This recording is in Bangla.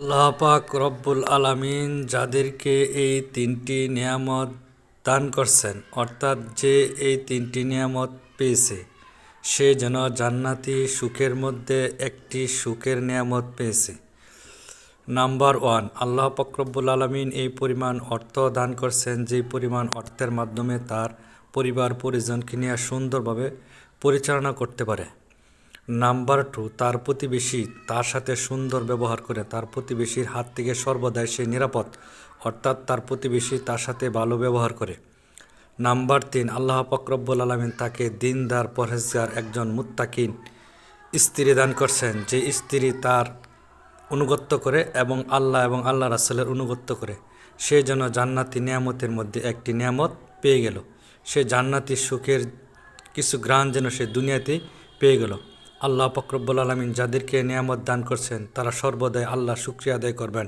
আল্লাহ পাক রব্বুল আলামিন যাদেরকে এই তিনটি নিয়ামত দান করছেন, অর্থাৎ যে এই তিনটি নিয়ামত পেয়েছে সে যেন জান্নাতি সুখের মধ্যে একটি সুখের নিয়ামত পেয়েছে। নাম্বার ওয়ান, আল্লাহ পাক রব্বুল আলামিন এই পরিমাণ অর্থ দান করছেন যে পরিমাণ অর্থের মাধ্যমে তার পরিবার পরিজনকে নিয়ে সুন্দরভাবে পরিচালনা করতে পারে। নাম্বার টু, তার প্রতিবেশী তার সাথে সুন্দর ব্যবহার করে, তার প্রতিবেশীর হাত থেকে সর্বদাই সে নিরাপদ, অর্থাৎ তার প্রতিবেশী তার সাথে ভালো ব্যবহার করে। নাম্বার তিন, আল্লাহ পাক রব্বুল আলামিন তাকে দিনদার পরহেজগার একজন মুত্তাকিন স্ত্রী দান করছেন, যে স্ত্রী তার অনুগত্য করে এবং আল্লাহ রাসূলের অনুগত্য করে। সে যেন জান্নাতি নিয়ামতের মধ্যে একটি নিয়ামত পেয়ে গেল, সে জান্নাতি সুখের কিছু গ্রাণ যেন সে দুনিয়াতেই পেয়ে গেল। আল্লাহ পাক রব্বুল আলামিন যাদেরকে নিয়ামত দান করছেন তারা সর্বদাই আল্লাহ শুকরিয়া আদায় করবেন।